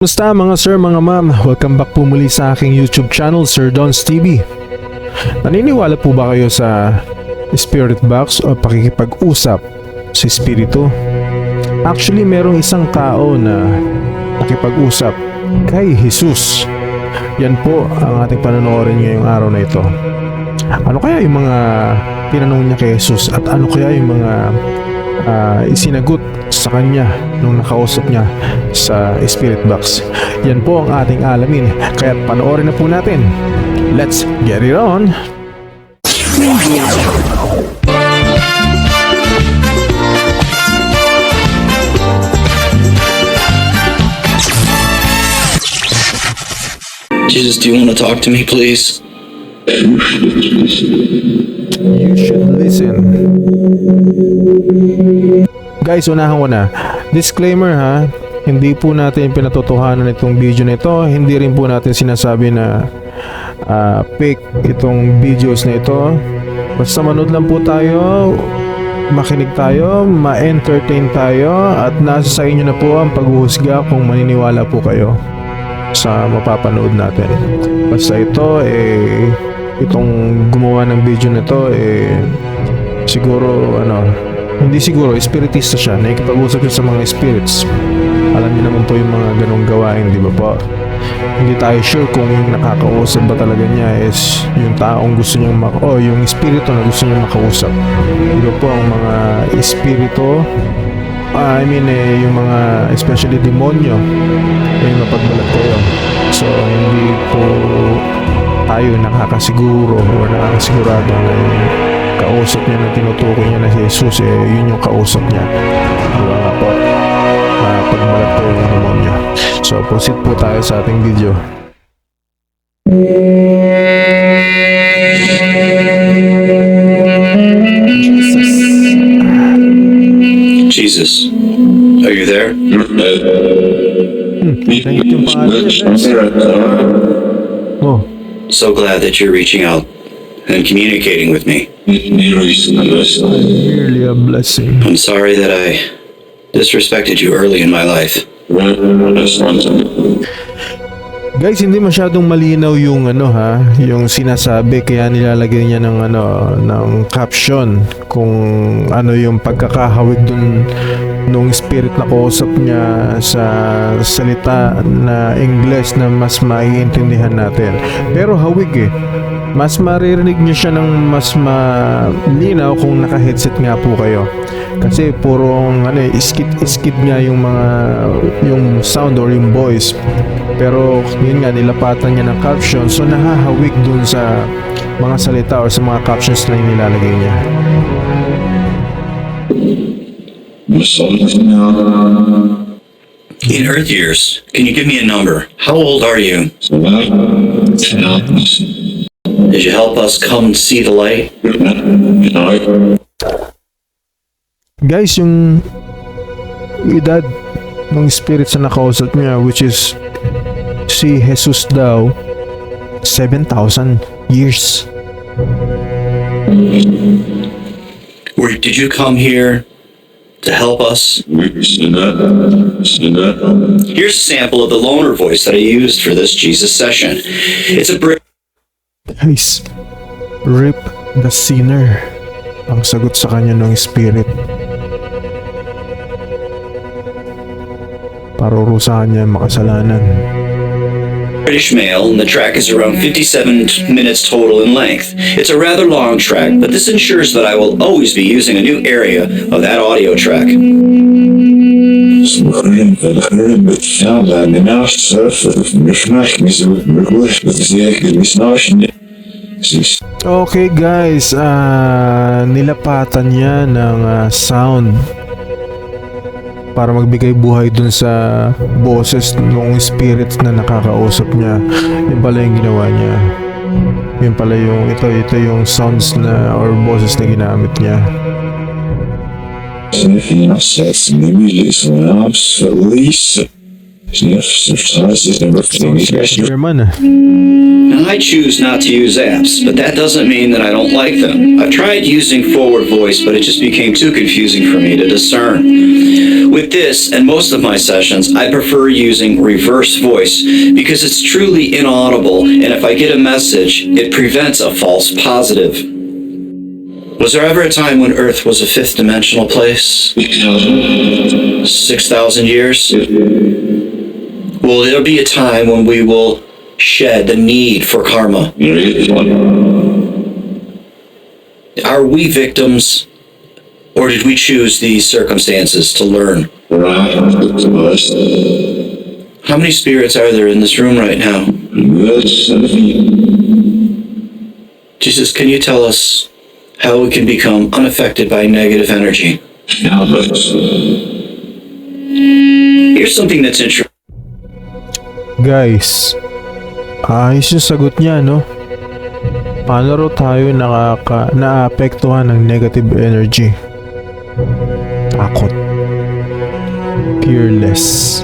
Kumusta mga sir, mga ma'am? Welcome back po muli sa aking YouTube channel, Sir Don's TV. Naniniwala po ba kayo sa spirit box o pakikipag-usap sa espiritu? Actually, merong isang tao na nakipag-usap kay Jesus. Yan po ang ating panonoorin ngayong araw na ito. Ano kaya yung mga tinanong niya kay Jesus at ano kaya yung mga isinagot sa kanya nung nakausap niya sa spirit box? Yan po ang ating alamin, kaya panoorin na po natin. Let's get it on! Jesus, do you want to talk to me, please? You should listen. Guys, unahan ko na. Disclaimer ha, hindi po natin pinatotohanan itong video na ito. Hindi rin po natin sinasabi na fake itong videos na ito. Basta manood lang po tayo, makinig tayo, ma-entertain tayo, at nasa sa inyo na po ang paghuhusga kung maniniwala po kayo sa mapapanood natin. Basta ito itong gumawa ng video na ito siguro hindi siguro espiritista siya, nakikipag-usap siya sa mga spirits. Alam niyo naman po yung mga ganong gawain, di ba po? Hindi tayo sure kung yung nakakausap ba talaga niya is yung taong gusto niyang yung espiritu na gusto niyang makausap. Di ba po ang mga espiritu, yung mga especially demonyo ay mapagbalat kayo. So hindi po tayo nakakasiguro o nakakasigurado na yung kausap niya na tinutukoy niya na si Jesus yun yung kausap niya. Diba nga po, pagbalat po yung demonyo. So proceed po tayo sa ating video. Jesus, are you there? Thank you, oh. So glad that you're reaching out and communicating with me. Merely a blessing. I'm sorry that I disrespected you early in my life. Guys, hindi masyadong malinaw yung yung sinasabi, kaya nilalagay niya ng caption kung ano yung pagkakahawig dun nung spirit na kausap niya sa salita na Ingles na mas maiintindihan natin. Pero hawig mas maririnig niyo siya ng mas malinaw kung naka-headset nga po kayo. Kasi purong skit nga yung sound or yung voice. Pero yun nga, nilapatan niya ng caption, so nahahawig dun sa mga salita or sa mga captions na nilalagay niya. In Earth years, can you give me a number? How old are you? Did you help us come see the light? Guys, yung edad ng spirits na nakausap niya, which is si Jesus daw, 7,000 years. Did you come here to help us? Here's a sample of the loner voice that I used for this Jesus session. It's a Guys, rip the sinner ang sagot sa kanya ng spirit. Parurusahan niya ang makasalanan. British male, and the track is around 57 minutes total in length. It's a rather long track, but this ensures that I will always be using a new area of that audio track. Okay guys, nilapatan niya ng sound para magbigay buhay dun sa boses ng spirit na nakakausap niya. Yun pala yung ginawa niya. Yun pala yung ito yung sounds na or boses na ginamit niya. German ah. Now, I choose not to use apps, but that doesn't mean that I don't like them. I've tried using forward voice, but it just became too confusing for me to discern. With this and most of my sessions, I prefer using reverse voice because it's truly inaudible, and if I get a message, it prevents a false positive. Was there ever a time when Earth was a fifth dimensional place? 6,000 years? Will there be a time when we will shed the need for karma? Are we victims, or did we choose these circumstances to learn? How many spirits are there in this room right now? Jesus, can you tell us how we can become unaffected by negative energy? Here's something that's interesting. Guys, ayos yung sagot niya, no? Paano raw tayo naapektuhan ng negative energy? Takot. Fearless.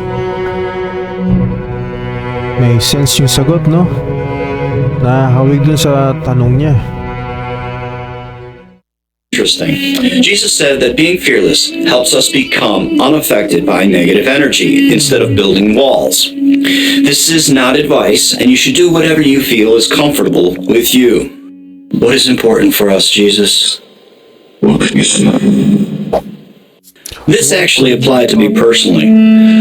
May sense yung sagot, no? Nahawig dun sa tanong niya. Interesting. Jesus said that being fearless helps us become unaffected by negative energy instead of building walls. This is not advice, and you should do whatever you feel is comfortable with you. What is important for us, Jesus? This actually applied to me personally,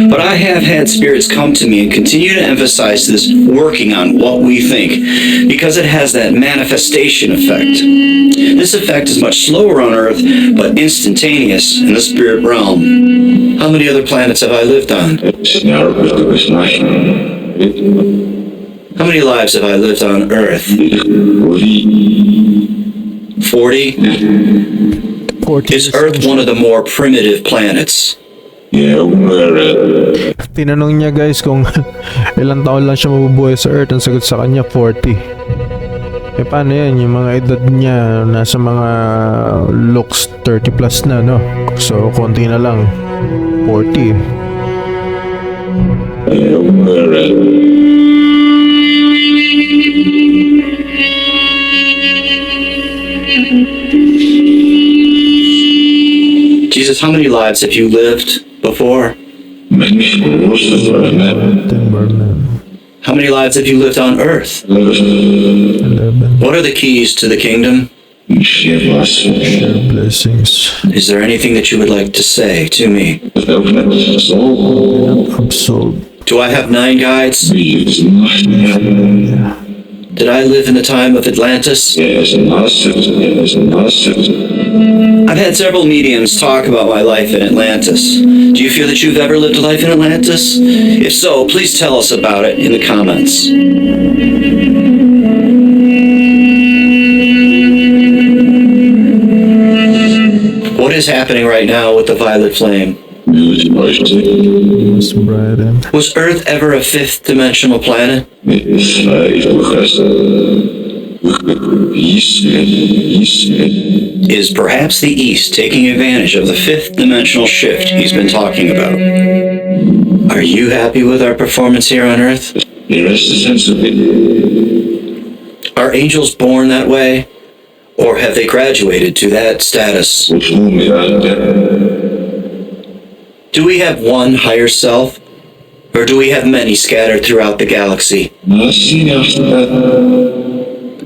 but I have had spirits come to me and continue to emphasize this working on what we think because it has that manifestation effect. This effect is much slower on Earth, but instantaneous in the spirit realm. How many other planets have I lived on? How many lives have I lived on Earth? 40? Is Earth one of the more primitive planets? Tinanong niya guys kung ilang taon lang siya mabubuhay sa Earth. Ang sagot sa kanya 40. Eh paano yan? Yung mga edad niya nasa mga looks 30 plus na, no? So konti na lang 40. Jesus, how many lives have you lived before? How many lives have you lived on Earth? 11. What are the keys to the kingdom? Share blessings. Is there anything that you would like to say to me? Absolved. Do I have 9 guides? Did I live in the time of Atlantis? I've had several mediums talk about my life in Atlantis. Do you feel that you've ever lived a life in Atlantis? If so, please tell us about it in the comments. What is happening right now with the violet flame? Was Earth ever a fifth dimensional planet? Is perhaps the East taking advantage of the fifth dimensional shift he's been talking about? Are you happy with our performance here on Earth? Are angels born that way? Or have they graduated to that status? Do we have one higher self? Or do we have many scattered throughout the galaxy?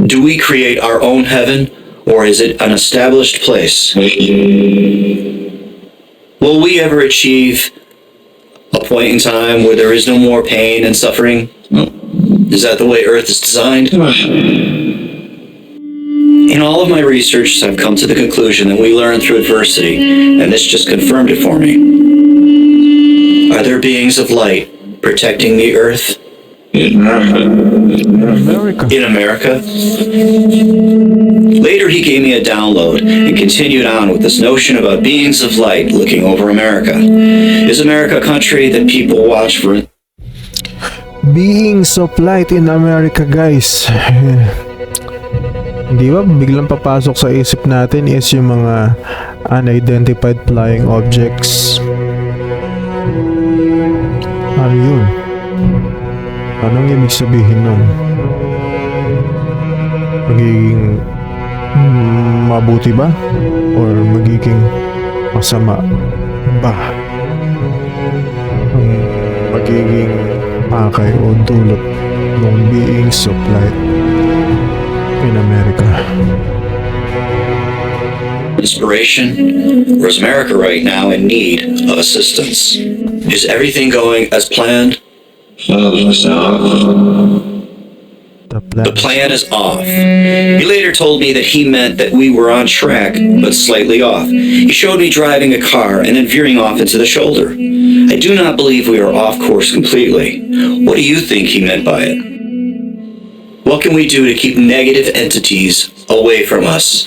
Do we create our own heaven, or is it an established place? Will we ever achieve a point in time where there is no more pain and suffering? Is that the way Earth is designed? In all of my research, I've come to the conclusion that we learn through adversity, and this just confirmed it for me. Are there beings of light protecting the Earth? In America? Later he gave me a download and continued on with this notion about beings of light looking over America. Is America a country that people watch for? Beings of light in America, guys. Di ba biglang papasok sa isip natin is yung mga unidentified flying objects. Ano yun? Anong ibig sabihin nun? Magiging mabuti ba? Or magiging masama ba? Ang magiging pakay o dulot ng beings of light in America. Inspiration? Or is America right now in need of assistance? Is everything going as planned? The plan is off. He later told me that he meant that we were on track, but slightly off. He showed me driving a car and then veering off into the shoulder. I do not believe we are off course completely. What do you think he meant by it? What can we do to keep negative entities away from us?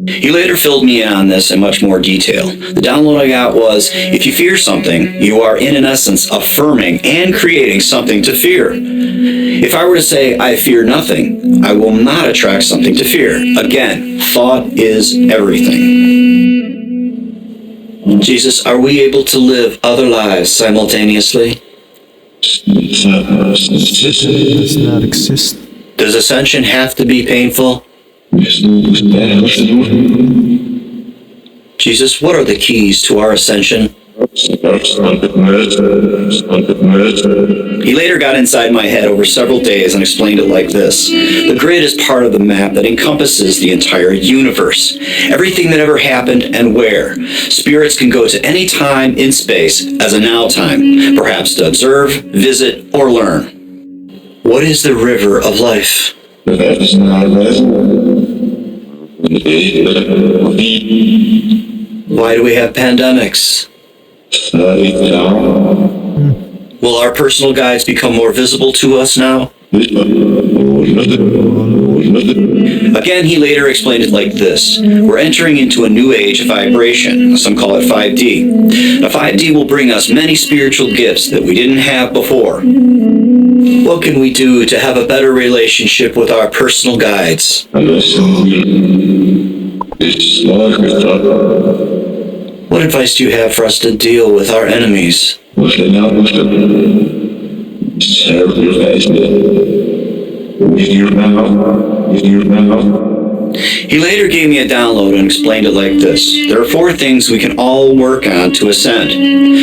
He later filled me in on this in much more detail. The download I got was, if you fear something, you are in essence affirming and creating something to fear. If I were to say, I fear nothing, I will not attract something to fear. Again, thought is everything. Jesus, are we able to live other lives simultaneously? Does not exist. Does ascension have to be painful? Jesus, what are the keys to our ascension? He later got inside my head over several days and explained it like this. The grid is part of the map that encompasses the entire universe. Everything that ever happened and where. Spirits can go to any time in space as a now time, perhaps to observe, visit, or learn. What is the river of life? Why do we have pandemics? Will our personal guides become more visible to us now? Again, he later explained it like this. We're entering into a new age of vibration. Some call it 5D. Now, 5D will bring us many spiritual gifts that we didn't have before. What can we do to have a better relationship with our personal guides? What advice do you have for us to deal with our enemies? He later gave me a download and explained it like this. There are 4 things we can all work on to ascend.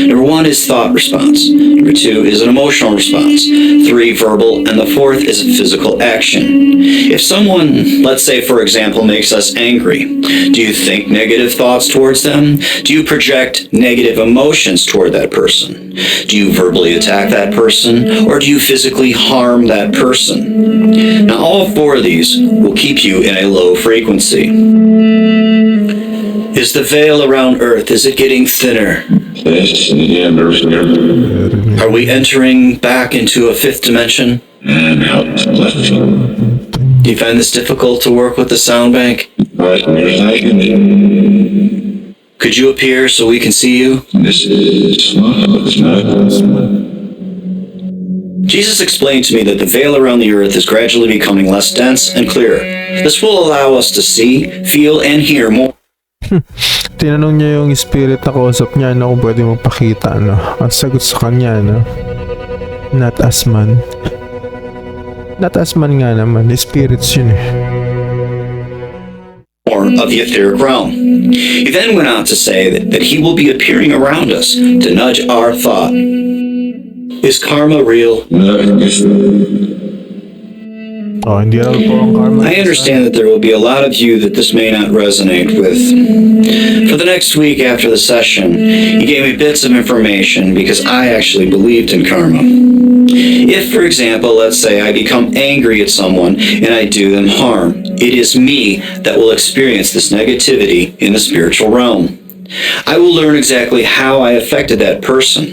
Number 1 is thought response. Number 2 is an emotional response. 3, verbal. And the 4th is a physical action. If someone, let's say for example, makes us angry, do you think negative thoughts towards them? Do you project negative emotions toward that person? Do you verbally attack that person? Or do you physically harm that person? Now all 4 of these will keep you in a low frequency. Is the veil around Earth, is it getting thinner? Are we entering back into a 5th dimension? Do you find this difficult to work with the sound bank? Could you appear so we can see you? Jesus explained to me that the veil around the earth is gradually becoming less dense and clearer. This will allow us to see, feel, and hear more. Tinanong niya yung spirit na kausap niya na kung pwede magpakita, ano. Ang sagot sa kanya, no? Not as man. Not as man nga naman. Spirits yun eh. Of the etheric realm. He then went on to say that he will be appearing around us to nudge our thought. Is karma real? Oh, hindi raw po ang karma. I understand that there will be a lot of you that this may not resonate with. For the next week after the session, he gave me bits of information because I actually believed in karma. If, for example, let's say I become angry at someone and I do them harm, it is me that will experience this negativity in the spiritual realm. I will learn exactly how I affected that person.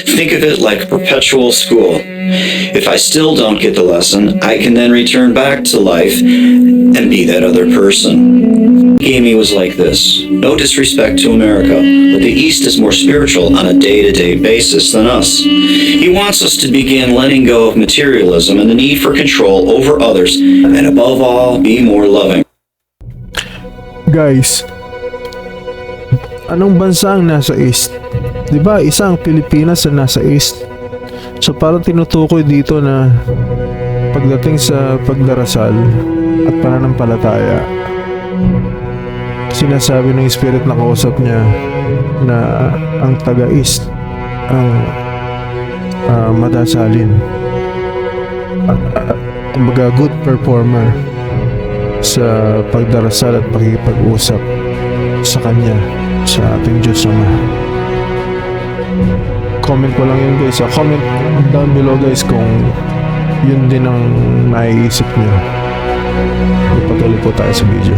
Think of it like a perpetual school. If I still don't get the lesson, I can then return back to life and be that other person. Gamey was like this. No disrespect to America, but the East is more spiritual on a day-to-day basis than us. He wants us to begin letting go of materialism and the need for control over others, and above all, be more loving. Guys, anong bansa ang nasa east? Diba, isa ang Pilipinas na nasa east. So parang tinutukoy dito na pagdating sa pagdarasal at pananampalataya, sinasabi ng spirit na kausap niya na ang taga-east ang madasalin. Kumbaga good performer sa pagdarasal at pakikipag-usap sa Kanya, sa ating Diyos Ama. Comment ko lang yun guys. Comment down below guys kung yun din ang naiisip niyo. Ipatuloy po tayo sa video.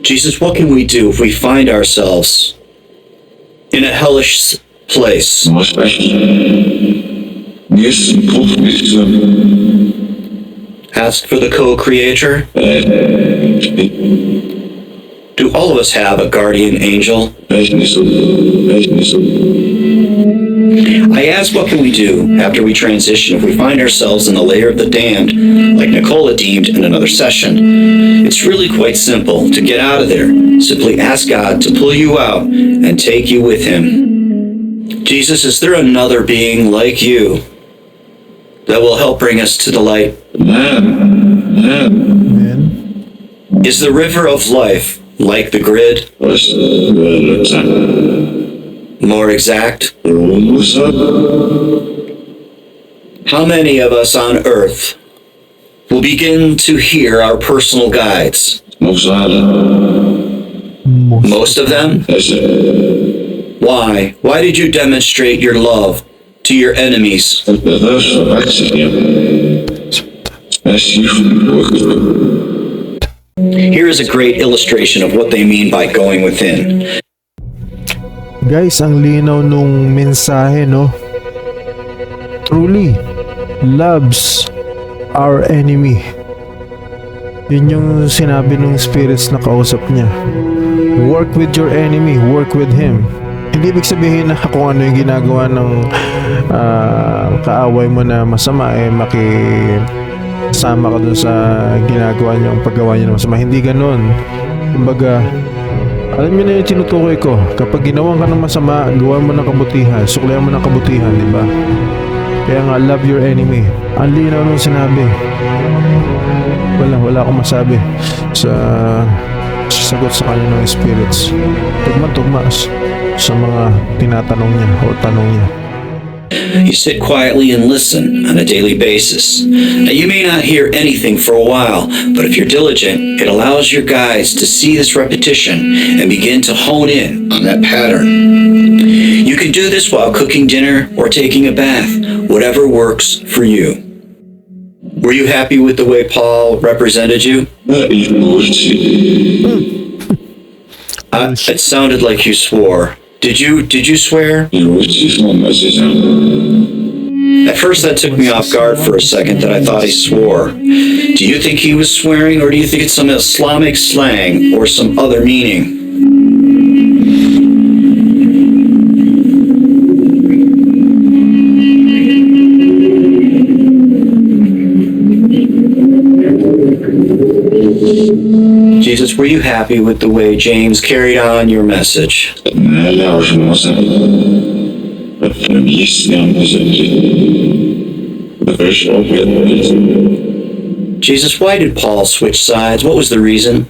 Jesus, what can we do if we find ourselves in a hellish place? Ask for the co-creator. Do all of us have a guardian angel? I ask, what can we do after we transition if we find ourselves in the layer of the damned, like Nicola deemed in another session? It's really quite simple to get out of there. Simply ask God to pull you out and take you with Him. Jesus, is there another being like you that will help bring us to the light? Amen. Is the river of life like the grid? More exact? How many of us on earth will begin to hear our personal guides? Most of them? Why? Why did you demonstrate your love to your enemies? Here is a great illustration of what they mean by going within. Guys, ang linaw nung mensahe, no? Truly loves our enemy. Yun yung sinabi nung spirits na kausap niya. Work with your enemy, work with him. Hindi ibig sabihin na kung ano yung ginagawa ng kaaway mo na masama, makisama ka dun sa ginagawa niya, ang paggawa niya na masama. Hindi ganun. Kumbaga, alam niyo na yung tinutukoy ko. Kapag ginawa ka ng masama, gawa mo ng kabutihan, suklayan mo ng kabutihan, di ba? Kaya nga, love your enemy. Ang linaw nung sinabi. Wala akong masabi sa sagot sa kanya ng spirits. Tugma sa mga tinatanong niya o tanong niya. You sit quietly and listen on a daily basis. Now, you may not hear anything for a while, but if you're diligent, it allows your guides to see this repetition and begin to hone in on that pattern. You can do this while cooking dinner or taking a bath, whatever works for you. Were you happy with the way Paul represented you? It sounded like you swore. Did you swear? At first that took me off guard for a second, that I thought he swore. Do you think he was swearing, or do you think it's some Islamic slang or some other meaning? Jesus, were you happy with the way James carried on your message? Jesus, why did Paul switch sides? What was the reason?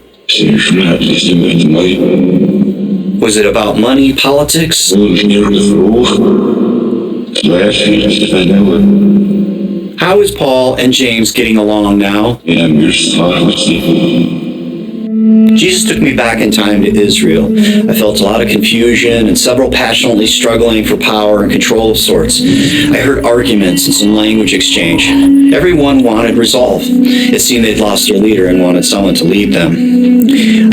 Was it about money, politics? How is Paul and James getting along now? Jesus took me back in time to Israel. I felt a lot of confusion and several passionately struggling for power and control of sorts. I heard arguments and some language exchange. Everyone wanted resolve. It seemed they'd lost their leader and wanted someone to lead them.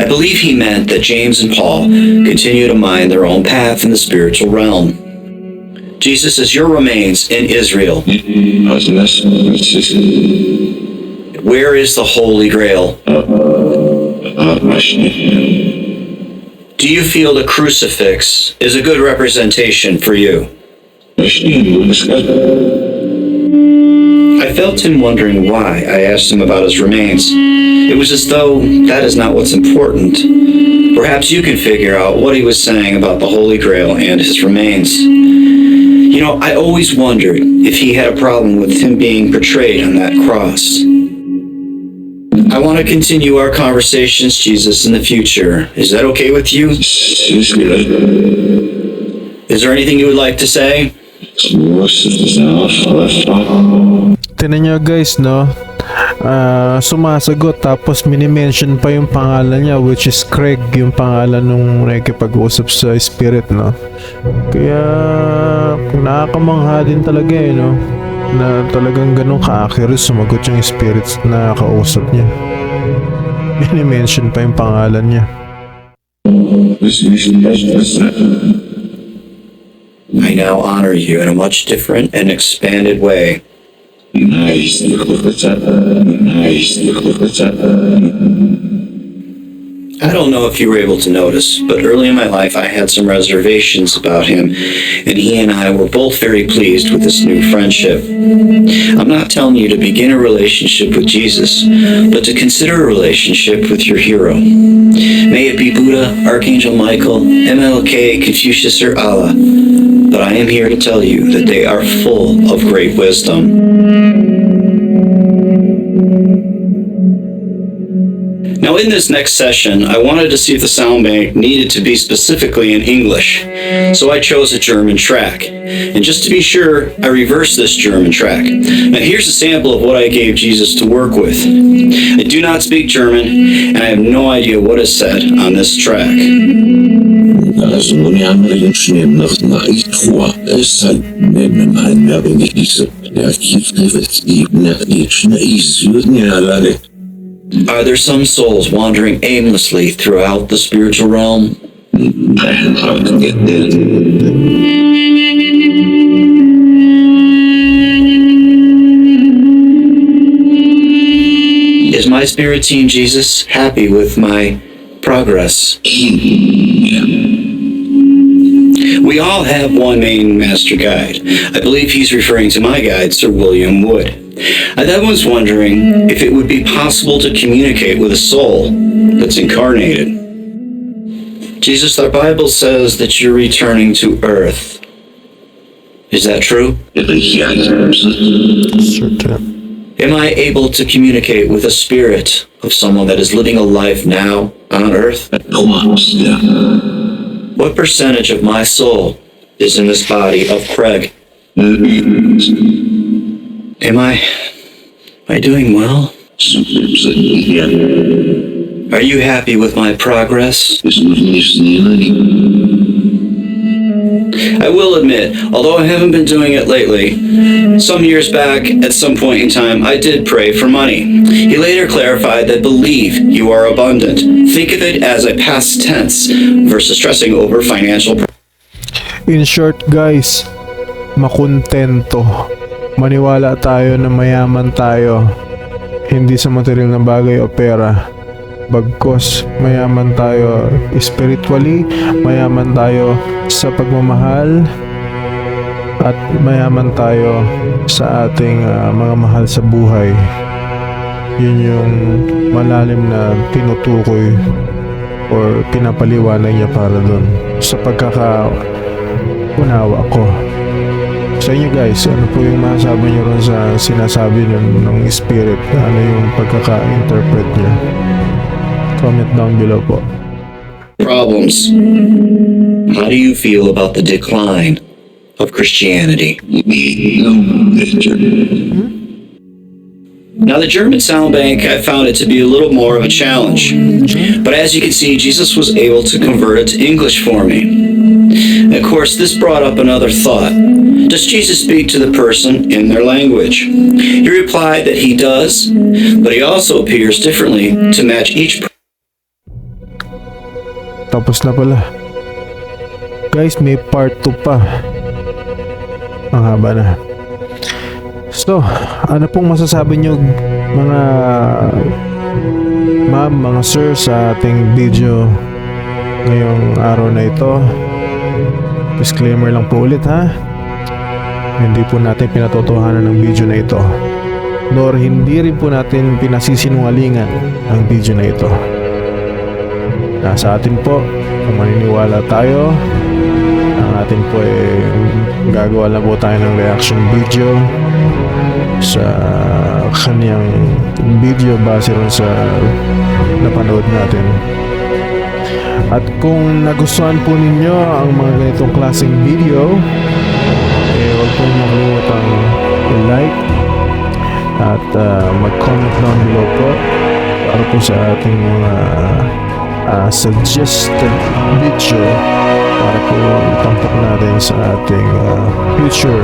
I believe he meant that James and Paul continue to mind their own path in the spiritual realm. Jesus, as your remains in Israel, where is the Holy Grail? Do you feel the crucifix is a good representation for you? I felt him wondering why I asked him about his remains. It was as though that is not what's important. Perhaps you can figure out what he was saying about the Holy Grail and his remains. You know, I always wondered if he had a problem with him being portrayed on that cross. I want to continue our conversations, Jesus, in the future. Is that okay with you? Is there anything you would like to say? Tinan nyo guys, no? Sumasagot tapos mini-mention pa yung pangalan niya, which is Craig, yung pangalan nung nakikipag-usap sa spirit, no? Kaya nakakamangha din talaga no? Na talagang ganun ka-accurate sumagot yung spirits na kausap niya. Mini-mention pa yung pangalan niya. I now honor you in a much different and expanded way. I don't know if you were able to notice, but early in my life I had some reservations about him, and he and I were both very pleased with this new friendship. I'm not telling you to begin a relationship with Jesus, but to consider a relationship with your hero. May it be Buddha, Archangel Michael, MLK, Confucius, or Allah, but I am here to tell you that they are full of great wisdom. Now in this next session, I wanted to see if the sound bank needed to be specifically in English, so I chose a German track. And just to be sure, I reversed this German track. Now here's a sample of what I gave Jesus to work with. I do not speak German, and I have no idea what is said on this track. Are there some souls wandering aimlessly throughout the spiritual realm? Is my spirit team, Jesus, happy with my progress? We all have one main master guide. I believe he's referring to my guide, Sir William Wood. I then was wondering if it would be possible to communicate with a soul that's incarnated. Jesus, our Bible says that you're returning to Earth. Is that true? Certain. Am I able to communicate with a spirit of someone that is living a life now on Earth? What percentage of my soul is in this body of Craig? Am I doing well? Are you happy with my progress? I will admit, although I haven't been doing it lately, some years back, at some point in time, I did pray for money. He later clarified that believe you are abundant. Think of it as a past tense versus stressing over financial. In short guys, makontento. Maniwala tayo na mayaman tayo, hindi sa material na bagay o pera. Bagkos mayaman tayo spiritually, mayaman tayo sa pagmamahal, at mayaman tayo sa ating mga mahal sa buhay. Yun yung malalim na tinutukoy or pinapaliwanag niya para dun sa pagkakaunawa ko. Sa inyo guys, ano po yung masasabi niyo ron sa sinasabi ng spirit? Ano yung pagkaka-interpret niya? Comment down below po. Problems. How do you feel about the decline of Christianity? Now, the German sound bank, I found it to be a little more of a challenge. But as you can see, Jesus was able to convert it to English for me. And of course, this brought up another thought. Does Jesus speak to the person in their language? He replied that he does, but he also appears differently to match each person. Tapos na pala. Guys, may part 2 pa. Ang haba na. So, ano pong masasabi nyo mga ma'am, mga sir sa ating video ngayong araw na ito? Disclaimer lang po ulit ha. Hindi po natin pinatotohanan ng video na ito. nor hindi rin po natin pinasisinungalingan ang video na ito. Nasa atin po kung maniniwala tayo. Ang atin po gagawa lang po tayo ng reaction video sa kanyang video base rin sa napanood natin. At kung nagustuhan po ninyo ang mga ganitong klaseng video, huwag po makalimutan i-like at mag-comment down below po para po sa ating mga suggested video para po itampok natin sa ating future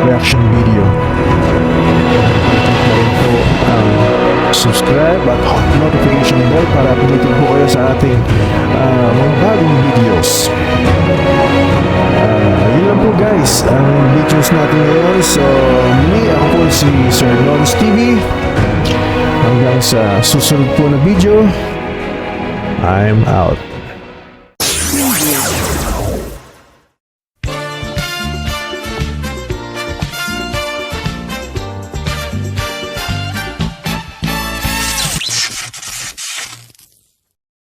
reaction video. Click po ang subscribe at notification bell para updated po kayo sa ating mga bagong videos. Yun lang po guys ang videos natin ngayon. So muli, ako po si Sir Nons TV. Hanggang sa susunod po na video, I'm out.